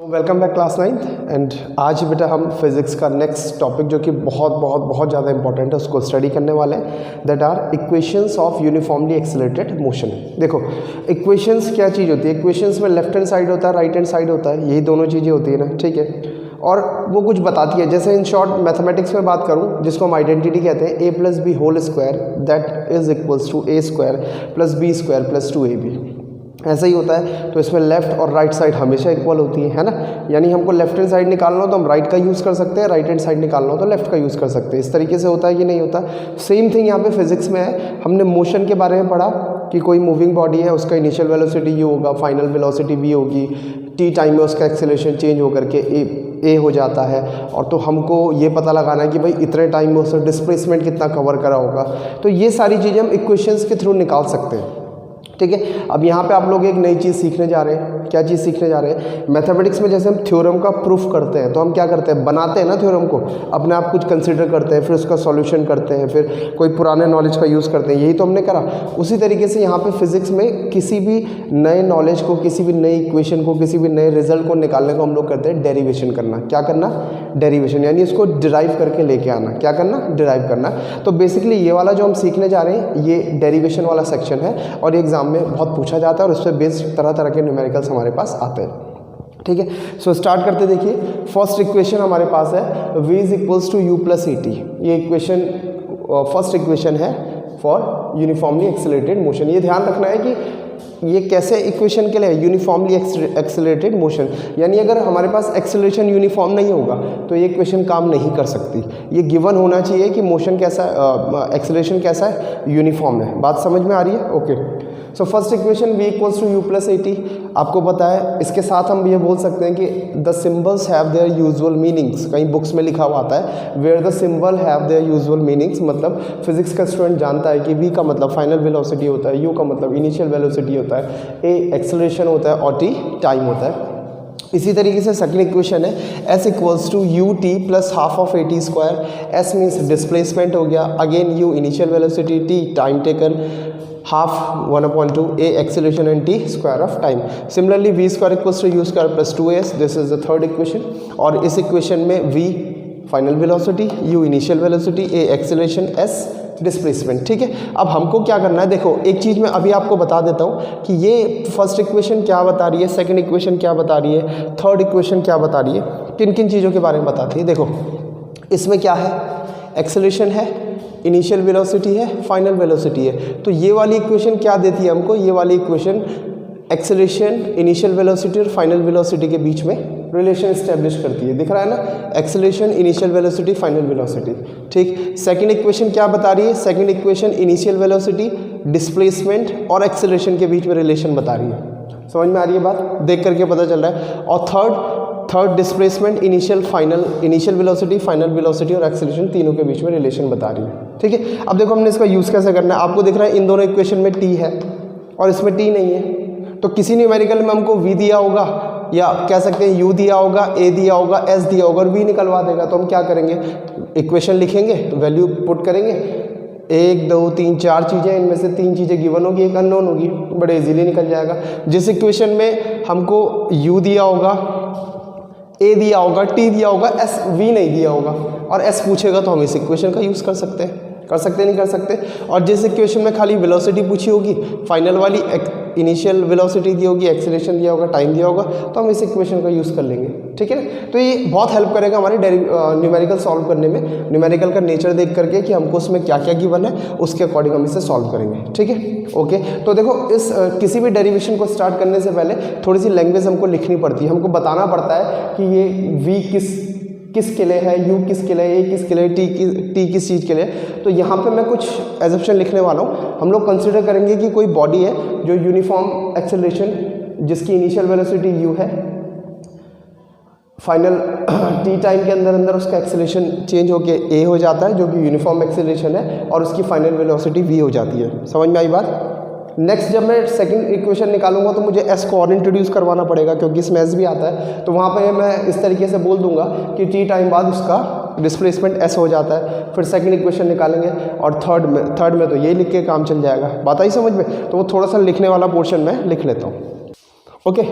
Welcome back class 9th and आज बेटा हम फिज़िक्स का नेक्स्ट टॉपिक जो कि बहुत ज़्यादा इंपॉर्टेंट है उसको स्टडी करने वाले हैं, that are equations of uniformly accelerated motion. देखो इक्वेशंस क्या चीज़ होती है, इक्वेशंस में लेफ्ट हैंड साइड होता है, राइट हैंड साइड होता है, यही दोनों चीज़ें होती है ना, ठीक है। और वो कुछ बताती है, जैसे इन शॉर्ट मैथमेटिक्स में बात करूँ जिसको हम आइडेंटिटी कहते हैं, a plus b whole square that is equals to a square plus b square plus 2ab, ऐसा ही होता है। तो इसमें लेफ्ट और राइट साइड हमेशा इक्वल होती है ना, यानी हमको लेफ्ट हैंड साइड निकालना हो तो हम राइट का यूज़ कर सकते हैं, राइट हैंड साइड निकालना हो तो लेफ्ट का यूज़ कर सकते हैं। इस तरीके से होता है कि नहीं होता। सेम थिंग यहाँ पे फिजिक्स में है। हमने मोशन के बारे में पढ़ा कि कोई मूविंग बॉडी है, उसका इनिशियल वेलोसिटी यू होगा, फाइनल वेलोसिटी वी होगी, टी टाइम में उसका एक्सेलरेशन चेंज होकर के ए हो जाता है। और तो हमको ये पता लगाना है कि भाई इतने टाइम में उसका डिस्प्लेसमेंट कितना कवर करा होगा। तो ये सारी चीज़ें हम इक्वेशंस के थ्रू निकाल सकते हैं, ठीक है। अब यहाँ पे आप लोग एक नई चीज़ सीखने जा रहे हैं। क्या चीज़ सीखने जा रहे हैं? मैथमेटिक्स में जैसे हम थ्योरम का प्रूफ करते हैं तो हम क्या करते हैं, बनाते हैं ना थ्योरम को, अपने आप कुछ कंसीडर करते हैं, फिर उसका सॉल्यूशन करते हैं, फिर कोई पुराने नॉलेज का यूज़ करते हैं, यही तो हमने करा। उसी तरीके से यहाँ पे फिजिक्स में किसी भी नए नॉलेज को, किसी भी नई इक्वेशन को, किसी भी नए रिजल्ट को निकालने को हम लोग करते हैं डेरिवेशन करना। क्या करना? डेरिवेशन, यानी इसको डिराइव करके लेके आना। क्या करना? डिराइव करना। तो बेसिकली ये वाला जो हम सीखने जा रहे हैं ये डेरिवेशन वाला सेक्शन है और ये एग्जाम में बहुत पूछा जाता है और उस पर बेस्ड तरह तरह के न्यूमेरिकल्स हमारे पास आते हैं, ठीक है। सो स्टार्ट करते। देखिए फर्स्ट इक्वेशन हमारे पास है v is equals to u plus a t. ये इक्वेशन फर्स्ट इक्वेशन है फॉर यूनिफॉर्मली एक्सेलरेटेड मोशन। ये ध्यान रखना है कि ये कैसे इक्वेशन के लिए यूनिफॉर्मली एक्सेलरेटेड मोशन, यानी अगर हमारे पास एक्सेलरेशन यूनिफॉर्म नहीं होगा तो ये इक्वेशन काम नहीं कर सकती। ये गिवन होना चाहिए कि मोशन कैसा, एक्सेलरेशन कैसा है, यूनिफॉर्म है। बात समझ में आ रही है? Okay. So first equation v equals to u plus a t, आपको पता है। इसके साथ हम ये बोल सकते हैं कि the symbols have their usual meanings. कहीं बुक्स में लिखा हुआ आता है where the symbol have their usual meanings, मतलब फिजिक्स का स्टूडेंट जानता है कि v का मतलब फाइनल वेलोसिटी होता है, u का मतलब इनिशियल वेलोसिटी होता है, a एक्सेलरेशन होता है और t टाइम होता है। इसी तरीके से सेकंड इक्वेशन है s equals to u t plus half of a t square. s means displacement हो गया, again u initial velocity, t time taken, half 1/2 a acceleration and t square of time. Similarly v square equals to u square plus 2s, this is the third equation. और इस equation में v final velocity, u initial velocity, a acceleration, s displacement, ठीक है। अब हमको क्या करना है, देखो एक चीज़ मैं अभी आपको बता देता हूँ कि ये फर्स्ट इक्वेशन क्या बता रही है, सेकंड इक्वेशन क्या बता रही है, थर्ड इक्वेशन क्या बता रही है, किन किन चीज़ों के बारे में बताती है। देखो इसमें क्या है, एक्सेलरेशन है, इनिशियल वेलोसिटी है, फाइनल वेलोसिटी है। तो ये वाली इक्वेशन क्या देती है हमको, ये वाली इक्वेशन एक्सेलरेशन, इनिशियल वेलोसिटी और फाइनल वेलोसिटी के बीच में रिलेशन इस्टेब्लिश करती है। दिख रहा है ना, acceleration, initial velocity, final velocity, ठीक। सेकंड इक्वेशन क्या बता रही है, second equation initial velocity, displacement और एक्सेलरेशन के बीच में रिलेशन बता रही है। समझ में आ रही है बात, देख करके पता चल रहा है। और third displacement, initial, final, initial velocity, final velocity और एक्सेलरेशन तीनों के बीच में रिलेशन बता रही है, ठीक है। अब देखो हमने इसका यूज़ कैसे करना है। आपको दिख रहा है इन दोनों इक्वेशन में t है और इसमें t नहीं है, तो किसी न्यूमेरिकल में हमको v दिया होगा या कह सकते हैं u दिया होगा, a दिया होगा, s दिया होगा और v निकलवा देगा। तो हम क्या करेंगे, इक्वेशन लिखेंगे तो वैल्यू पुट करेंगे, 1 2 3 4 चीज़ें, इनमें से 3 चीज़ें गिवन होगी, एक अननोन होगी, बड़े इजीली निकल जाएगा। जिस इक्वेशन में हमको u दिया होगा, a दिया होगा, t दिया होगा, v नहीं दिया होगा और s पूछेगा तो हम इस इक्वेशन का यूज़ कर सकते हैं, नहीं कर सकते। और जिस इक्वेशन में खाली वेलोसिटी पूछी होगी, फाइनल वाली इनिशियल वेलोसिटी दी होगी, एक्सेलरेशन दिया होगा, टाइम दिया होगा, तो हम इस इक्वेशन का यूज़ कर लेंगे, ठीक है ना। तो ये बहुत हेल्प करेगा हमारे न्यूमेरिकल सॉल्व करने में। न्यूमेरिकल का नेचर देख करके कि हमको उसमें क्या क्या गिवन है उसके अकॉर्डिंग हम इसे सॉल्व करेंगे, ठीक है। ओके, तो देखो इस किसी भी डेरिवेशन को स्टार्ट करने से पहले थोड़ी सी लैंग्वेज हमको लिखनी पड़ती है, हमको बताना पड़ता है कि ये v किसके लिए है, u किसके लिए, a किसके लिए, t किस चीज़ के लिए। तो यहाँ पे मैं कुछ एजम्पशन लिखने वाला हूँ। हम लोग कंसिडर करेंगे कि कोई बॉडी है जो यूनिफॉर्म एक्सेलरेशन, जिसकी इनिशियल वेलोसिटी u है, फाइनल t टाइम के अंदर उसका एक्सेलरेशन चेंज होके a हो जाता है जो कि यूनिफॉर्म एक्सेलरेशन है और उसकी फाइनल वेलोसिटी v हो जाती है। समझ में आई बात? नेक्स्ट जब मैं सेकंड इक्वेशन निकालूंगा तो मुझे एस को और इंट्रोड्यूस करवाना पड़ेगा, क्योंकि इसमें एस भी आता है। तो वहाँ पे मैं इस तरीके से बोल दूंगा कि टी टाइम बाद उसका डिस्प्लेसमेंट एस हो जाता है। फिर सेकंड इक्वेशन निकालेंगे और थर्ड में तो यही लिख के काम चल जाएगा। बात आई समझ में? तो वो थोड़ा सा लिखने वाला पोर्शन मैं लिख लेता हूँ। ओके,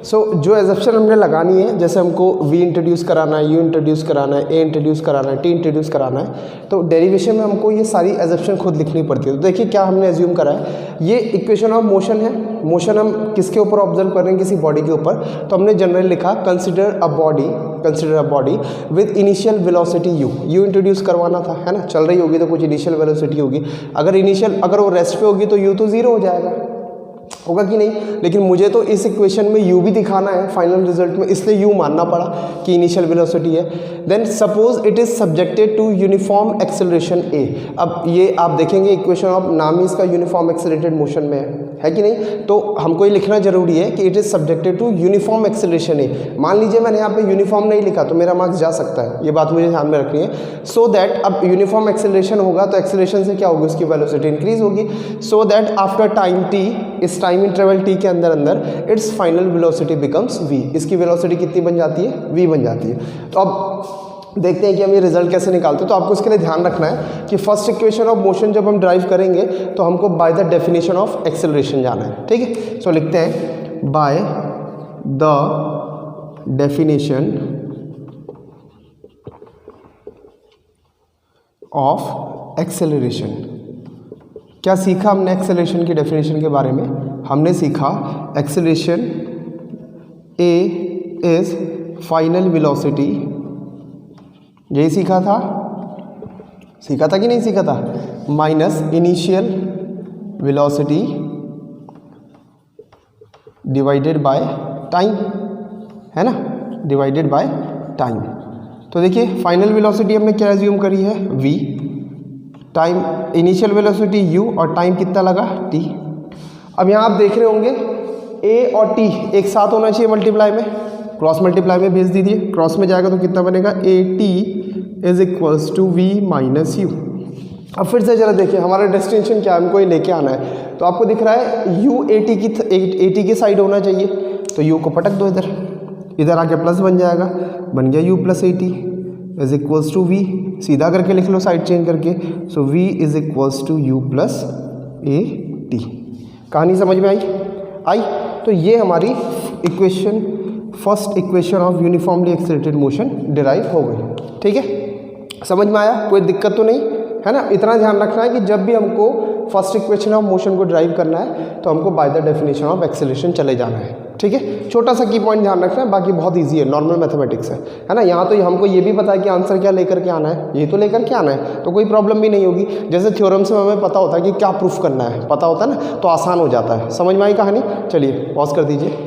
सो जो एजप्शन हमने लगानी है, जैसे हमको v इंट्रोड्यूस कराना है, u इंट्रोड्यूस कराना है, a इंट्रोड्यूस कराना है, t इंट्रोड्यूस कराना है, तो डेरिवेशन में हमको ये सारी एजप्शन खुद लिखनी पड़ती है। तो देखिए क्या हमने एज्यूम करा है, ये इक्वेशन ऑफ मोशन है। मोशन हम किसके ऊपर ऑब्जर्व कर रहे हैं? किसी बॉडी के ऊपर। तो हमने जनरली लिखा consider a body with initial velocity u introduce करवाना था, है ना। चल रही होगी तो कुछ इनिशियल वेलोसिटी होगी। अगर वो रेस्ट पे होगी तो u तो 0 हो जाएगा, होगा कि नहीं। लेकिन मुझे तो इस इक्वेशन में u भी दिखाना है फाइनल रिजल्ट में, इसलिए u मानना पड़ा कि इनिशियल वेलोसिटी है। Then suppose it is subjected to uniform acceleration a। अब ये आप देखेंगे इक्वेशन ऑफ नाम ही इसका यूनिफॉर्म एक्सेलरेटेड मोशन में है कि नहीं। तो हमको ये लिखना जरूरी है कि it is subjected to uniform acceleration a। मान लीजिए मैंने यहाँ पे यूनिफॉर्म नहीं लिखा तो मेरा मार्क्स जा सकता है, ये बात मुझे ध्यान में रखनी है। सो दैट अब यूनिफॉर्म एक्सेलरेशन होगा तो एक्सेलरेशन से क्या होगी? उसकी वेलोसिटी इंक्रीज होगी। So that after time t, इस टाइम इंटरवल t के अंदर it's final velocity becomes v। इसकी वेलोसिटी कितनी बन जाती है? v बन जाती है। तो अब देखते हैं कि हम ये रिजल्ट कैसे निकालते हैं। तो आपको इसके लिए ध्यान रखना है कि फर्स्ट इक्वेशन ऑफ मोशन जब हम ड्राइव करेंगे तो हमको by the definition of acceleration जाना है, ठीक है। सो लिखते हैं by the definition of acceleration. क्या सीखा हमने एक्सेलरेशन की डेफिनेशन के बारे में? हमने सीखा acceleration a is final velocity, यही सीखा था कि नहीं सीखा था, minus initial velocity divided by time, है ना, डिवाइडेड बाय टाइम। तो देखिए फाइनल वेलोसिटी हमने क्या एज्यूम करी है? v, time initial velocity u और टाइम कितना लगा? t। अब यहाँ आप देख रहे होंगे a और t एक साथ होना चाहिए मल्टीप्लाई में, क्रॉस मल्टीप्लाई में भेज दीजिए। क्रॉस में जाएगा तो कितना बनेगा? at is equals to v minus u। अब फिर से जरा देखिए हमारा डेस्टिनेशन क्या है, हमको ये लेके आना है। तो आपको दिख रहा है u at की साइड होना चाहिए, तो u को पटक दो इधर आके प्लस बन जाएगा, बन गया u plus at is equals to v। सीधा करके लिख लो साइड चेंज करके। So v is equals to u plus at। कहानी समझ में आई? तो ये हमारी equation, first equation of uniformly accelerated motion derive हो गई, ठीक है। समझ में आया? कोई दिक्कत तो नहीं है ना। इतना ध्यान रखना है कि जब भी हमको फर्स्ट इक्वेशन ऑफ मोशन को ड्राइव करना है तो हमको by the definition of acceleration चले जाना है, ठीक है। छोटा सा की पॉइंट ध्यान रखना है, बाकी बहुत इजी है, नॉर्मल मैथमेटिक्स है ना। यहाँ तो हमको ये भी पता है कि आंसर क्या लेकर के आना है, ये तो लेकर के आना है, तो कोई प्रॉब्लम भी नहीं होगी। जैसे थ्योरम्स में हमें पता होता है कि क्या प्रूफ करना है, पता होता है ना, तो आसान हो जाता है। समझ में आई कहानी? चलिए पॉज कर दीजिए।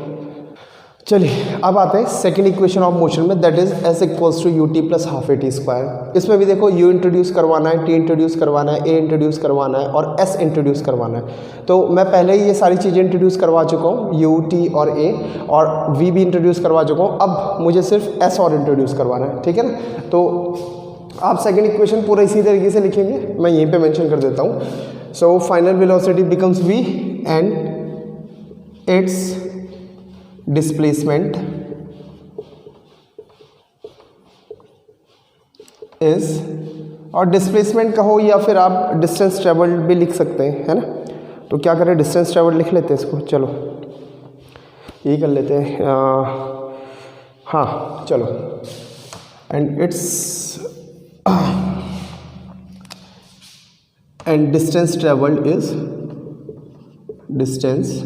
चलिए अब आते हैं सेकंड इक्वेशन ऑफ मोशन में, that is s equals to ut plus half at square. इसमें भी देखो u इंट्रोड्यूस करवाना है, t इंट्रोड्यूस करवाना है, a इंट्रोड्यूस करवाना है और s इंट्रोड्यूस करवाना है। तो मैं पहले ही ये सारी चीज़ें इंट्रोड्यूस करवा चुका हूँ, u, t और a, और v भी इंट्रोड्यूस करवा चुका हूँ। अब मुझे सिर्फ s और इंट्रोड्यूस करवाना है, ठीक है ना। तो आप सेकेंड इक्वेशन पूरा इसी तरीके से लिखेंगे, मैं यहीं पर मैंशन कर देता हूँ। So final velocity becomes v and it's displacement is, और डिस्प्लेसमेंट कहो या फिर आप डिस्टेंस ट्रेवल्ड भी लिख सकते हैं, है ना। तो क्या करें, डिस्टेंस ट्रेवल्ड लिख लेते हैं इसको, चलो यही कर लेते हैं। हाँ चलो, and it's and distance travelled is, distance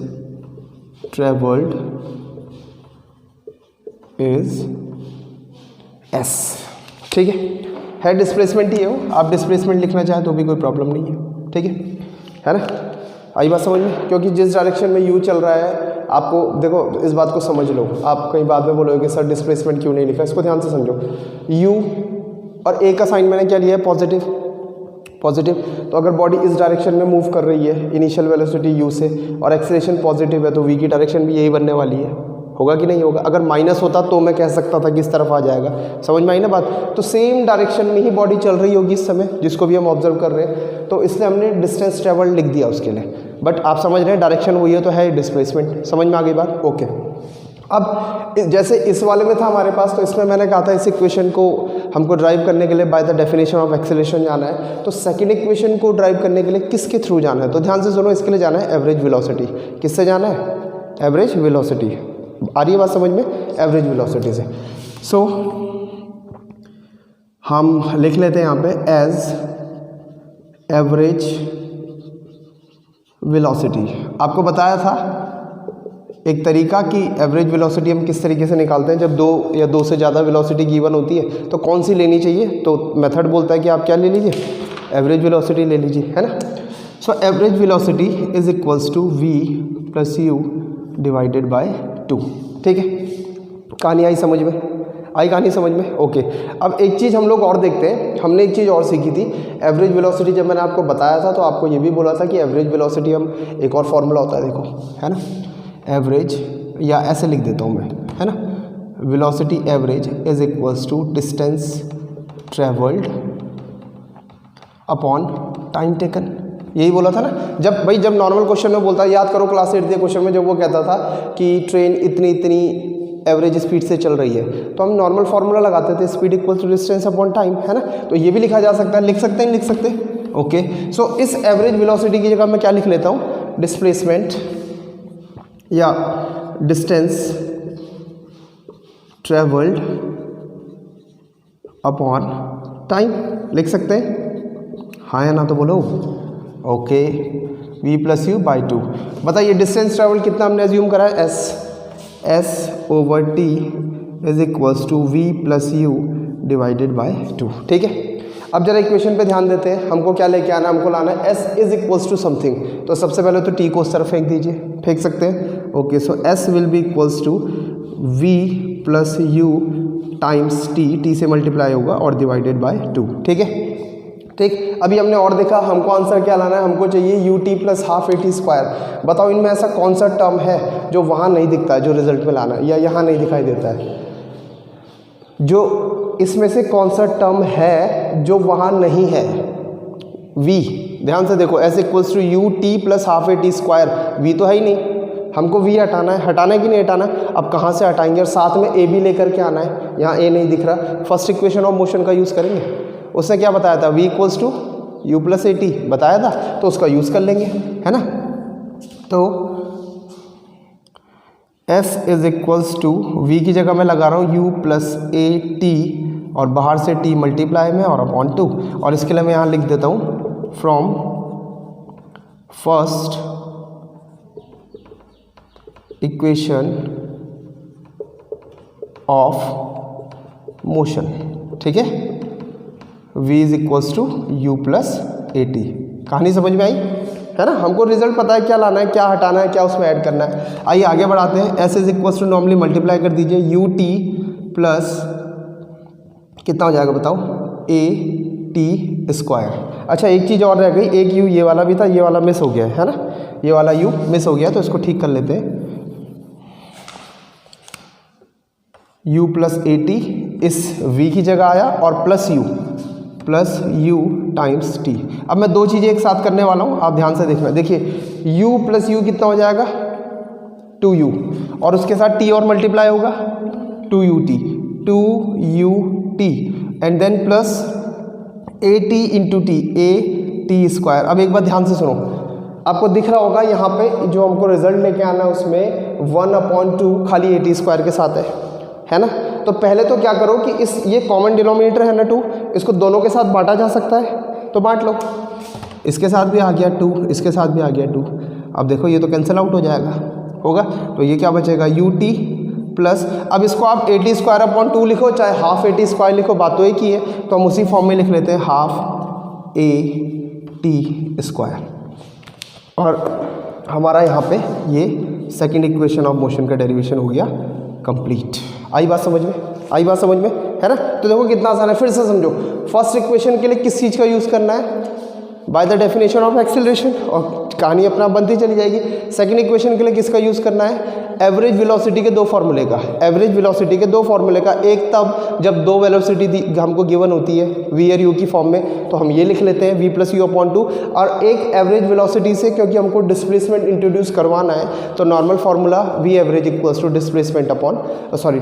travelled is s, ठीक है डिस्प्लेसमेंट ही हो, आप डिस्प्लेसमेंट लिखना चाहें तो भी कोई प्रॉब्लम नहीं है, ठीक है ना। आई बात समझ में? क्योंकि जिस डायरेक्शन में u चल रहा है, आपको देखो इस बात को समझ लो, आप कहीं बाद में बोलोगे सर डिस्प्लेसमेंट क्यों नहीं लिखा, इसको ध्यान से समझो। u और a का साइन मैंने क्या लिया है? पॉजिटिव। तो अगर बॉडी इस डायरेक्शन में मूव कर रही है इनिशियल वेलोसिटी u से और एक्सेलरेशन पॉजिटिव है, तो v की डायरेक्शन भी यही बनने वाली होगा कि नहीं होगा? अगर माइनस होता तो मैं कह सकता था कि इस तरफ आ जाएगा, समझ में आई ना बात? तो सेम डायरेक्शन में ही बॉडी चल रही होगी इस समय, जिसको भी हम ऑब्जर्व कर रहे हैं, तो इसलिए हमने डिस्टेंस ट्रेवल लिख दिया उसके लिए। बट आप समझ रहे हैं डायरेक्शन वही है तो है डिस्प्लेसमेंट। समझ में आ गई बात? ओके। अब जैसे इस वाले में था हमारे पास, तो इसमें मैंने कहा था इस इक्वेशन को हमको ड्राइव करने के लिए by the definition of acceleration जाना है। तो सेकंड इक्वेशन को ड्राइव करने के लिए किसके थ्रू जाना है? तो ध्यान से सुनो, इसके लिए जाना है एवरेज वेलोसिटी। किससे जाना है? Average velocity. आ रही है बात समझ में? एवरेज वेलोसिटी से। सो हम लिख लेते हैं यहाँ पे एज एवरेज वेलोसिटी। आपको बताया था एक तरीका कि एवरेज वेलोसिटी हम किस तरीके से निकालते हैं। जब दो या दो से ज़्यादा वेलोसिटी गिवन होती है तो कौन सी लेनी चाहिए? तो मेथड बोलता है कि आप क्या ले लीजिए? एवरेज वेलोसिटी ले लीजिए, है ना। So average velocity is equals to v plus u divided by 2। ठीक है, कहानी आई समझ में? आई कहानी समझ में? ओके। अब एक चीज़ हम लोग और देखते हैं। हमने एक चीज़ और सीखी थी, एवरेज वेलोसिटी जब मैंने आपको बताया था तो आपको ये भी बोला था कि एवरेज वेलोसिटी हम एक और फॉर्मूला होता है, देखो, है ना, एवरेज, या ऐसे लिख देता हूँ मैं, है ना, velocity average is equals to distance travelled upon time taken. यही बोला था ना। जब भाई जब नॉर्मल क्वेश्चन में बोलता है, याद करो क्लास 8 के क्वेश्चन में जब वो कहता था कि ट्रेन इतनी इतनी एवरेज स्पीड से चल रही है, तो हम नॉर्मल फार्मूला लगाते थे, speed equal to distance upon time, है ना। तो ये भी लिखा जा सकता है, लिख सकते हैं, लिख सकते। ओके, सो इस एवरेज वेलोसिटी की जगह मैं क्या लिख लेता हूँ? डिस्प्लेसमेंट या डिस्टेंस ट्रेवल्ड अपॉन टाइम लिख सकते हैं, हाँ या ना तो बोलो। Okay, v plus you by 2। बताइए डिस्टेंस ट्रेवल कितना हमने एज्यूम करा है? s over t is equals to v plus u divided by 2। ठीक है, अब जरा इक्वेशन पे ध्यान देते हैं। हमको क्या लेके आना है? हमको लाना है s is equals to something. तो सबसे पहले तो t को उस तरफ फेंक दीजिए, फेंक सकते हैं। Okay, so s will be equals to v plus u times t से मल्टीप्लाई होगा और डिवाइडेड बाय 2। ठीक है, ठीक। अभी हमने और देखा, हमको आंसर क्या लाना है? हमको चाहिए ut plus half AT square. बताओ इनमें ऐसा कौन सा टर्म है जो वहाँ नहीं दिखता है, जो रिजल्ट में लाना है, या यहाँ नहीं दिखाई देता है? जो इसमें से कौन सा टर्म है जो वहाँ नहीं है? v, ध्यान से देखो, s equals to ut plus half AT square. v तो है ही नहीं, हमको v हटाना है। हटाना है कि नहीं हटाना? अब कहाँ से हटाएंगे? और साथ में a भी लेकर के आना है। यहाँ a नहीं दिख रहा, फर्स्ट इक्वेशन ऑफ मोशन का यूज़ करेंगे। उसने क्या बताया था? v equals to u plus AT बताया था, तो उसका यूज़ कर लेंगे, है ना। तो s is equals to v की जगह मैं लगा रहा हूँ u प्लस AT और बाहर से t मल्टीप्लाई में और अपॉन 2। और इसके लिए मैं यहाँ लिख देता हूँ from first equation of motion. ठीक है, v is equals to u plus AT। कहानी समझ में आई, है ना। हमको रिजल्ट पता है क्या लाना है, क्या हटाना है, क्या उसमें ऐड करना है। आइए आगे बढ़ाते हैं। s is equals to normally multiply कर दीजिए ut प्लस कितना हो जाएगा बताओ? AT square. अच्छा, एक चीज़ और रह गई, एक u ये वाला भी था, ये वाला मिस हो गया है ना, ये वाला u मिस हो गया, तो इसको ठीक कर लेते हैं। u प्लस AT इस v की जगह आया और प्लस u टाइम्स t। अब मैं दो चीज़ें एक साथ करने वाला हूँ, आप ध्यान से देखना। देखिए u प्लस u कितना हो जाएगा? 2u, और उसके साथ t और मल्टीप्लाई होगा 2ut and then plus AT into t, AT square. अब एक बार ध्यान से सुनो, आपको दिख रहा होगा यहाँ पे जो हमको रिजल्ट लेके आना है उसमें 1/2 खाली AT स्क्वायर के साथ है ना। तो पहले तो क्या करो कि इस ये कॉमन डिनोमिनेटर है ना 2, इसको दोनों के साथ बांटा जा सकता है, तो बांट लो। इसके साथ भी आ गया 2, इसके साथ भी आ गया 2। अब देखो ये तो कैंसिल आउट हो जाएगा, होगा, तो ये क्या बचेगा? ut प्लस, अब इसको आप AT स्क्वायर अपॉन 2 लिखो, चाहे हाफ AT स्क्वायर लिखो, बात तो एक ही है, तो हम उसी फॉर्म में लिख लेते हैं हाफ AT स्क्वायर। और हमारा यहाँ पे ये सेकेंड इक्वेशन ऑफ मोशन का डेरिवेशन हो गया कंप्लीट। आई बात समझ में? आई बात समझ में, है ना। तो देखो कितना आसान है, फिर से समझो। फर्स्ट इक्वेशन के लिए किस चीज़ का यूज़ करना है? By the definition of acceleration, और कहानी अपना बनती चली जाएगी। सेकंड इक्वेशन के लिए किसका यूज़ करना है, एवरेज वेलोसिटी के दो फॉर्मूले का, एवरेज वेलोसिटी के दो फॉर्मूले का, एक तब जब दो वेलोसिटी हमको गिवन होती है वी और यू की फॉर्म में, तो हम ये लिख लेते हैं v + u/2, और एक एवरेज वेलोसिटी से क्योंकि हमको डिस्प्लेसमेंट इंट्रोड्यूस करवाना है तो normal formula v average equals to displacement upon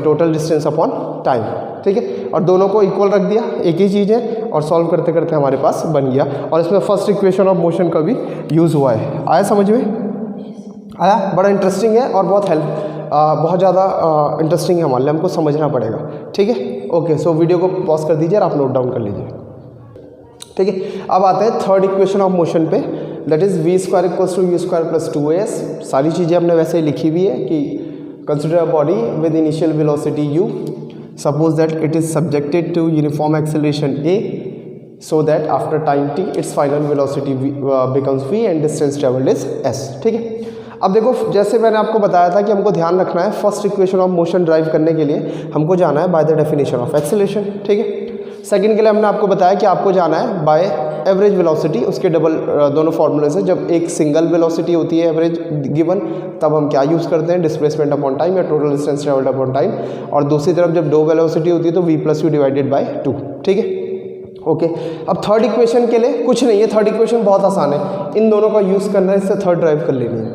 total distance upon time, ठीक है। और दोनों को इक्वल रख दिया, एक ही चीज़ है, और सॉल्व करते करते हमारे पास बन गया। और इसमें फर्स्ट इक्वेशन ऑफ मोशन का भी यूज़ हुआ है। आया समझ में, आया? बड़ा इंटरेस्टिंग है और बहुत ज़्यादा इंटरेस्टिंग है हमारे लिए, हमको समझना पड़ेगा, ठीक है। ओके, सो वीडियो को पॉज कर दीजिए और आप नोट डाउन कर लीजिए, ठीक है। अब आते हैं थर्ड इक्वेशन ऑफ मोशन पे, that is v² = u² + 2as। सारी चीज़ें हमने वैसे ही लिखी हुई है कि consider a body with initial velocity u, suppose that it is subjected to uniform acceleration a, so that after time t its final velocity becomes v and distance traveled is s, ठीक है। अब देखो, जैसे मैंने आपको बताया था कि हमको ध्यान रखना है first equation of motion drive करने के लिए हमको जाना है by the definition of acceleration, ठीक है। सेकंड के लिए हमने आपको बताया कि आपको जाना है बाय एवरेज वेलोसिटी, उसके डबल दोनों फॉर्मूले से। जब एक सिंगल वेलोसिटी होती है एवरेज गिवन, तब हम क्या यूज़ करते हैं, डिस्प्लेसमेंट अपॉन टाइम या total distance travelled upon time. और दूसरी तरफ जब दो वेलोसिटी होती है तो v + u / 2, ठीक है। ओके, अब थर्ड इक्वेशन के लिए कुछ नहीं है, थर्ड इक्वेशन बहुत आसान है, इन दोनों का यूज़ करना है, इससे थर्ड ड्राइव कर लेनी है,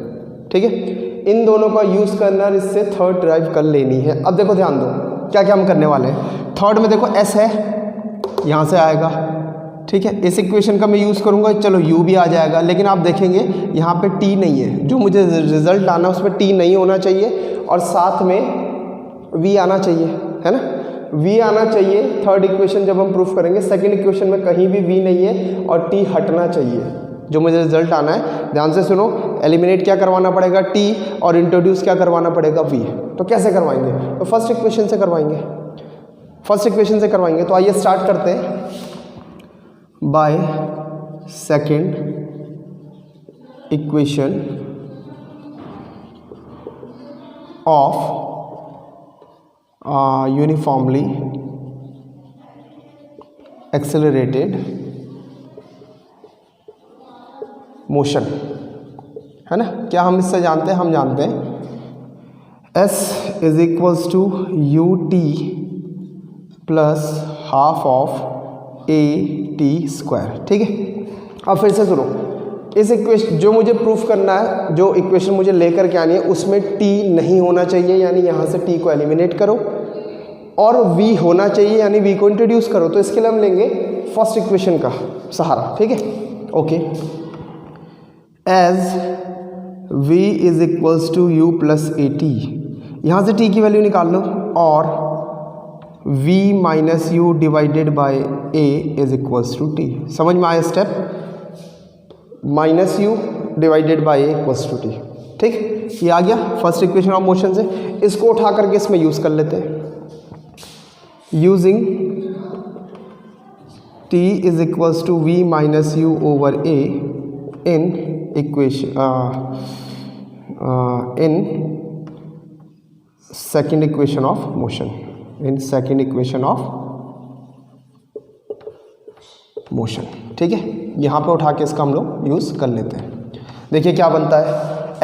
ठीक है। इन दोनों का यूज़ करना है, इससे थर्ड ड्राइव कर लेनी है। अब देखो ध्यान दो क्या क्या हम करने वाले हैं। थर्ड में देखो s है, यहाँ से आएगा, ठीक है। इस इक्वेशन का मैं यूज़ करूँगा, चलो u भी आ जाएगा, लेकिन आप देखेंगे यहाँ पे t नहीं है, जो मुझे रिजल्ट लाना है उसमें t नहीं होना चाहिए, और साथ में v आना चाहिए, है ना, v आना चाहिए। थर्ड इक्वेशन जब हम प्रूफ करेंगे, सेकंड इक्वेशन में कहीं भी v नहीं है और t हटना चाहिए, जो मुझे रिजल्ट आना है। ध्यान से सुनो, एलिमिनेट क्या करवाना पड़ेगा, t, और इंट्रोड्यूस क्या करवाना पड़ेगा, v। तो कैसे करवाएंगे, तो फर्स्ट इक्वेशन से करवाएंगे, फर्स्ट इक्वेशन से करवाएंगे। तो आइए स्टार्ट करते हैं by second equation of uniformly accelerated motion, है ना। क्या हम इससे जानते हैं, हम जानते हैं s = ut + ½ of at², ठीक है। अब फिर से सुनो, इस इक्वेशन जो मुझे प्रूफ करना है, जो इक्वेशन मुझे लेकर के आनी है, उसमें t नहीं होना चाहिए, यानी यहाँ से t को एलिमिनेट करो, और v होना चाहिए, यानी v को इंट्रोड्यूस करो। तो इसके लिए हम लेंगे फर्स्ट इक्वेशन का सहारा, ठीक है। Okay, as v = u + at, यहाँ से t की वैल्यू निकाल लो, और v - u / a = t। समझ में आया स्टेप, -u / a = t, ठीक। ये आ गया फर्स्ट इक्वेशन ऑफ मोशन से। इसको उठा करके इसमें यूज़ कर लेते हैं, using t = v - u / a in equation in second equation of motion, in second equation of motion, ठीक है। यहाँ पे उठा के इसका हम लोग यूज़ कर लेते हैं। देखिए क्या बनता है,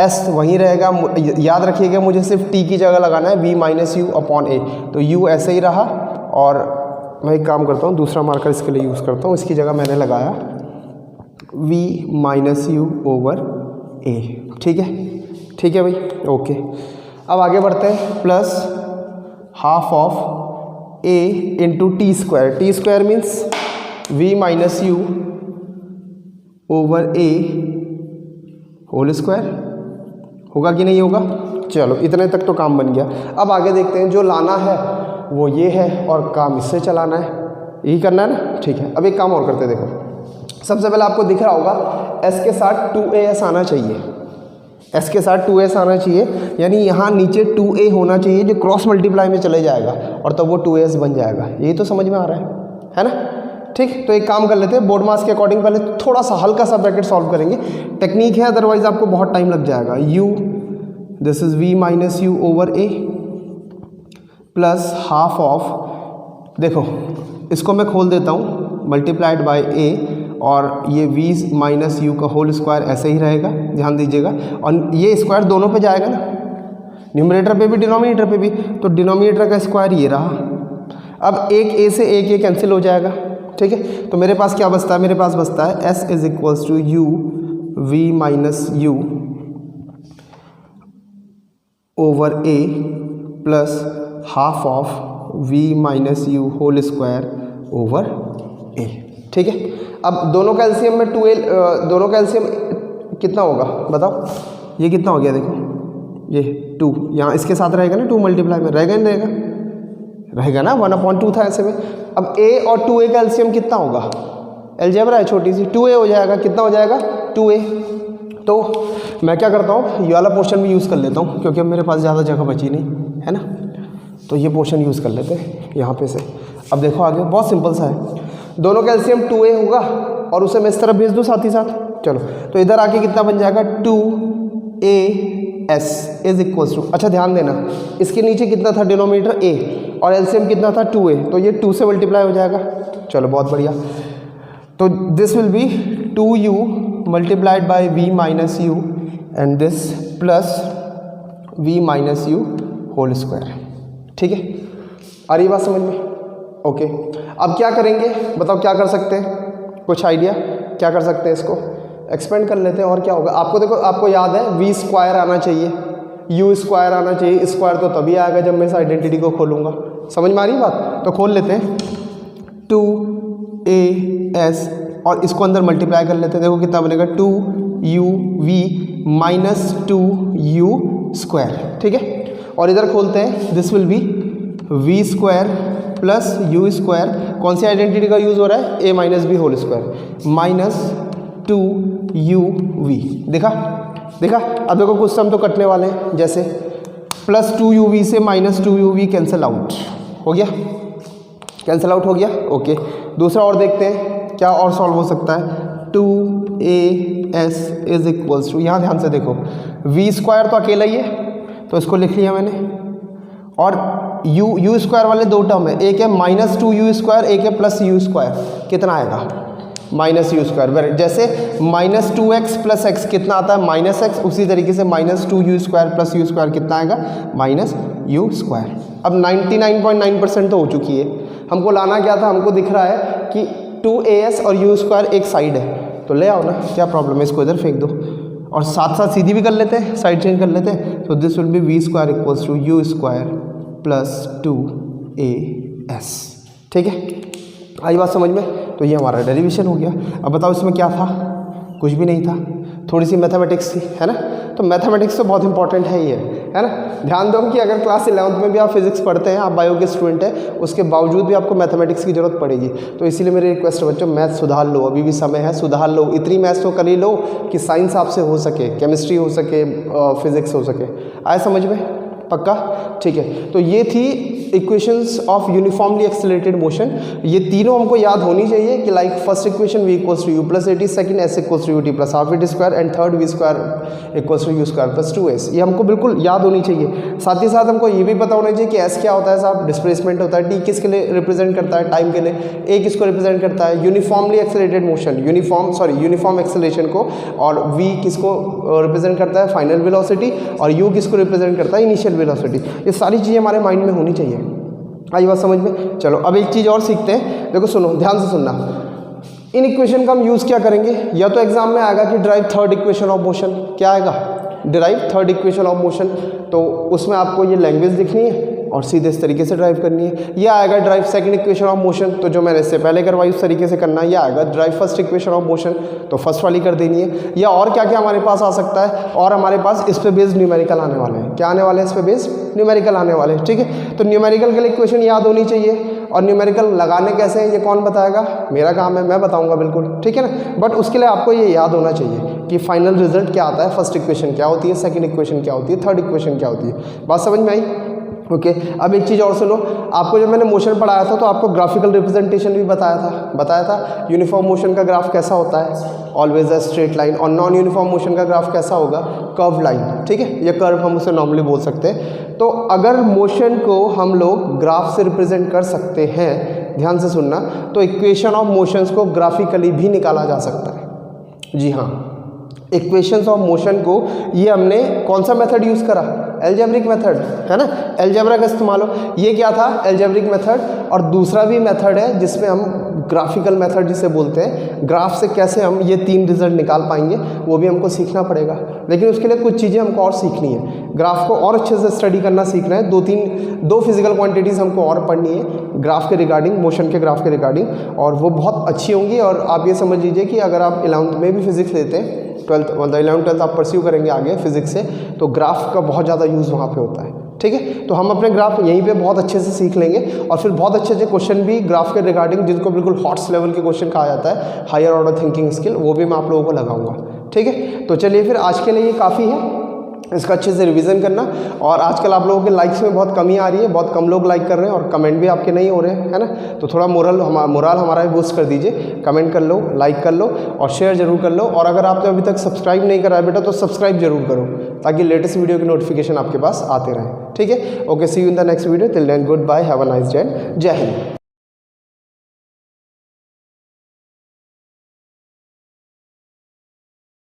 s वहीं रहेगा, याद रखिएगा मुझे सिर्फ t की जगह लगाना है, v - u / a, तो u ऐसे ही रहा। और मैं एक काम करता हूँ, दूसरा मार्कर इसके लिए यूज़ करता हूँ, इसकी जगह मैंने लगाया v - u / a, ठीक है, ठीक है भाई। ओके, अब आगे बढ़ते हैं, plus ½ of a × t², means v - u / a whole square, होगा कि नहीं होगा। चलो इतने तक तो काम बन गया। अब आगे देखते हैं, जो लाना है वो ये है और काम इससे चलाना है, यही करना है ना, ठीक है। अब एक काम और करते हैं, देखो सबसे पहले आपको दिख रहा होगा s के साथ 2as आना चाहिए, s के साथ 2s आना चाहिए, यानी यहाँ नीचे 2a होना चाहिए, जो क्रॉस मल्टीप्लाई में चले जाएगा और तब वो 2s बन जाएगा। यही तो समझ में आ रहा है ना, ठीक। तो एक काम कर लेते हैं, बोर्ड मास के अकॉर्डिंग पहले थोड़ा सा हल्का सा ब्रैकेट सॉल्व करेंगे, टेक्निक है, अदरवाइज आपको बहुत टाइम लग जाएगा। u, this is v - u / a plus ½ of, देखो इसको मैं खोल देता हूँ, मल्टीप्लाइड बाय a, और ये v माइनस यू का होल स्क्वायर ऐसे ही रहेगा, ध्यान दीजिएगा। और ये स्क्वायर दोनों पे जाएगा ना, न्यूमरेटर पे भी डिनोमिनेटर पे भी, तो डिनोमिनेटर का स्क्वायर ये रहा। अब एक a से एक ये कैंसिल हो जाएगा, ठीक है। तो मेरे पास क्या बचता है, मेरे पास बचता है s is equals to u v minus u over a plus half of v minus u whole square over a, ठीक है। अब दोनों का एलसीएम में 2a, दोनों का एलसीएम कितना होगा बताओ, ये कितना हो गया देखो, ये 2 यहाँ इसके साथ रहेगा ना, 2 मल्टीप्लाई में रहेगा नहीं रहेगा, रहेगा ना, 1/2 था ऐसे में। अब a और 2a का एलसीएम कितना होगा, अलजेब्रा है छोटी सी, 2a हो जाएगा, कितना हो जाएगा 2a। तो मैं क्या करता हूँ, ये वाला पोर्शन भी यूज़ कर लेता हूँ क्योंकि अब मेरे पास ज़्यादा जगह बची नहीं है ना, तो ये पोर्शन यूज़ कर लेते हैं यहाँ पे से। अब देखो आगे बहुत सिंपल सा है, दोनों का एलसीएम 2a होगा और उसे मैं इस तरफ भेज दूँ साथ ही साथ। चलो तो इधर आके कितना बन जाएगा 2as इज इक्वल्स टू, अच्छा ध्यान देना इसके नीचे कितना था डिनोमिनेटर a और एलसीएम कितना था 2a, तो ये 2 से मल्टीप्लाई हो जाएगा। चलो बहुत बढ़िया, तो this will be 2u multiplied by v minus u and this plus v minus u whole square, ठीक है। आ रही बात समझ में, ओके। अब क्या करेंगे बताओ, क्या कर सकते हैं, कुछ आइडिया क्या कर सकते हैं, इसको एक्सपेंड कर लेते हैं और क्या होगा। आपको देखो, आपको याद है v स्क्वायर आना चाहिए, u स्क्वायर आना चाहिए, स्क्वायर तो तभी आएगा जब मैं इस आइडेंटिटी को खोलूँगा, समझ में आ रही बात। तो खोल लेते हैं 2as और इसको अंदर मल्टीप्लाई कर लेते हैं, देखो कितना बनेगा 2uv माइनस 2u स्क्वायर, ठीक है। और इधर खोलते हैं, this will be v square plus u square, कौन सी आइडेंटिटी का यूज़ हो रहा है, a minus b whole square minus 2uv, देखा देखा। अब देखो कुछ सम तो कटने वाले हैं, जैसे प्लस 2uv से माइनस 2uv कैंसिल आउट हो गया, कैंसिल आउट हो गया, ओके। दूसरा और देखते हैं क्या और सॉल्व हो सकता है, 2as इज इक्वल्स टू, यहाँ ध्यान से देखो v स्क्वायर तो अकेला ही है तो इसको लिख लिया मैंने, और यू स्क्वायर वाले दो टर्म है, एक है माइनस 2u स्क्वायर, एक है प्लस यू स्क्वायर, कितना आएगा माइनस यू स्क्वायर। जैसे माइनस 2x प्लस एक्स कितना आता है माइनस एक्स, उसी तरीके से minus 2u square plus u square कितना आएगा माइनस यू स्क्वायर। अब 99.9% तो हो चुकी है, हमको लाना क्या था, हमको दिख रहा है कि 2as और u स्क्वायर एक साइड है, तो ले आओ ना, क्या प्रॉब्लम है, इसको इधर फेंक दो और साथ साथ सीधी भी कर लेते हैं, साइड चेंज कर लेते हैं। तो this will be v square equals to u square plus 2as, ठीक है। आई बात समझ में, तो ये हमारा डेरिवेशन हो गया। अब बताओ इसमें क्या था, कुछ भी नहीं था, थोड़ी सी मैथमेटिक्स थी, है ना। तो मैथमेटिक्स तो बहुत इंपॉर्टेंट है ही है ना। ध्यान दो कि अगर क्लास 11th में भी आप फिजिक्स पढ़ते हैं, आप बायो के स्टूडेंट हैं, उसके बावजूद भी आपको मैथमेटिक्स की जरूरत पड़ेगी। तो इसीलिए मेरी रिक्वेस्ट है बच्चों, मैथ सुधार लो, अभी भी समय है, सुधार लो, इतनी मैथ्स तो कर ही लो कि साइंस आपसे हो सके, केमिस्ट्री हो सके, फिजिक्स हो सके। आया समझ में, पक्का, ठीक है। तो ये थी equations of uniformly accelerated motion, ये तीनों हमको याद होनी चाहिए कि like first equation v equals to u plus 80, second s equals to ut plus half it square and third v square equals to u square plus 2s, ये हमको बिल्कुल याद होनी चाहिए। साथ ही साथ हमको ये भी पता होना चाहिए कि s क्या होता है साहब, डिस्प्लेसमेंट होता है, t किसके लिए रिप्रेजेंट करता है, टाइम के लिए, a किसको रिप्रेजेंट करता है, uniformly accelerated motion, uniform acceleration को, और v किसको रिप्रेजेंट करता है, फाइनल वेलोसिटी, और u किसको रिप्रेजेंट करता है, इनिशियल वेलोसिटी। ये सारी चीज़ें हमारे माइंड में होनी चाहिए। आई बात समझ में। चलो अब एक चीज़ और सीखते हैं, देखो सुनो, ध्यान से सुनना। इन इक्वेशन का हम यूज़ क्या करेंगे, या तो एग्जाम में आएगा कि drive third equation of motion, क्या आएगा, drive third equation of motion, तो उसमें आपको ये लैंग्वेज लिखनी है और सीधे इस तरीके से ड्राइव करनी है। यह आएगा drive second equation of motion, तो जो मैंने इससे पहले करवाई उस तरीके से करना है। यह आएगा drive first equation of motion, तो फर्स्ट वाली कर देनी है। या और क्या क्या हमारे पास आ सकता है, और हमारे पास इस पे बेस्ड न्यूमेरिकल आने वाले हैं, क्या आने वाले हैं, इस पे बेस्ड न्यूमेरिकल आने वाले हैं, ठीक है। तो न्यूमेरिकल के लिए इक्वेशन याद होनी चाहिए, और न्यूमेरिकल लगाने कैसे हैं ये कौन बताएगा, मेरा काम है, मैं बताऊंगा बिल्कुल, ठीक है ना। बट उसके लिए आपको ये याद होना चाहिए कि फाइनल रिजल्ट क्या आता है, फर्स्ट इक्वेशन क्या होती है, सेकंड इक्वेशन क्या होती है, थर्ड इक्वेशन क्या होती है। बात समझ में आई, ओके। अब एक चीज़ और सुनो, आपको जब मैंने मोशन पढ़ाया था तो आपको ग्राफिकल रिप्रेजेंटेशन भी बताया था। यूनिफॉर्म मोशन का ग्राफ कैसा होता है, ऑलवेज अ स्ट्रेट लाइन, और नॉन यूनिफॉर्म मोशन का ग्राफ कैसा होगा, कर्व लाइन, ठीक है। ये कर्व हम उसे नॉर्मली बोल सकते हैं। तो अगर मोशन को हम लोग ग्राफ से रिप्रेजेंट कर सकते हैं ध्यान से सुनना, तो इक्वेशन ऑफ मोशंस को ग्राफिकली भी निकाला जा सकता है। जी हाँ, इक्वेशंस ऑफ मोशन को ये हमने कौन सा मेथड यूज़ करा, एल्जेब्रिक मेथड, है ना, एल्जेब्रा का इस्तेमाल हो। ये क्या था, एल्जेब्रिक मेथड। और दूसरा भी मेथड है जिसमें हम ग्राफिकल मेथड जिसे बोलते हैं, ग्राफ से कैसे हम ये 3 रिजल्ट निकाल पाएंगे वो भी हमको सीखना पड़ेगा। लेकिन उसके लिए कुछ चीज़ें हमको और सीखनी है, ग्राफ को और अच्छे से स्टडी करना सीखना है। 2 फिजिकल क्वांटिटीज़ हमको और पढ़नी है ग्राफ के रिगार्डिंग, मोशन के ग्राफ के रिगार्डिंग, और वो बहुत अच्छी होंगी। और आप ये समझ लीजिए कि अगर आप 11th में भी फिजिक्स लेते हैं, 12th मतलब 11th-12th आप परस्यू करेंगे आगे फिजिक्स से, तो ग्राफ का बहुत ज़्यादा यूज़ वहाँ पे होता है। ठीक है, तो हम अपने ग्राफ यहीं पे बहुत अच्छे से सीख लेंगे, और फिर बहुत अच्छे अच्छे क्वेश्चन भी ग्राफ के रिगार्डिंग, जिनको बिल्कुल हॉट्स लेवल के क्वेश्चन कहा जाता है, हायर ऑर्डर थिंकिंग स्किल, वो भी मैं आप लोगों को लगाऊंगा। ठीक है, तो चलिए फिर आज के लिए ये काफ़ी है, इसका अच्छे से रिवीजन करना। और आजकल आप लोगों के लाइक्स में बहुत कमी आ रही है, बहुत कम लोग लाइक कर रहे हैं, और कमेंट भी आपके नहीं हो रहे हैं, है ना। तो थोड़ा मोरल हमारा भी बूस्ट कर दीजिए, कमेंट कर लो, लाइक कर लो और शेयर जरूर कर लो। और अगर आपने अभी तक सब्सक्राइब नहीं करा है बेटा, तो सब्सक्राइब जरूर करो, ताकि लेटेस्ट वीडियो की नोटिफिकेशन आपके पास आते रहें। ठीक है, okay, see you in the next video, till then good bye, have a nice day, जय हिंद।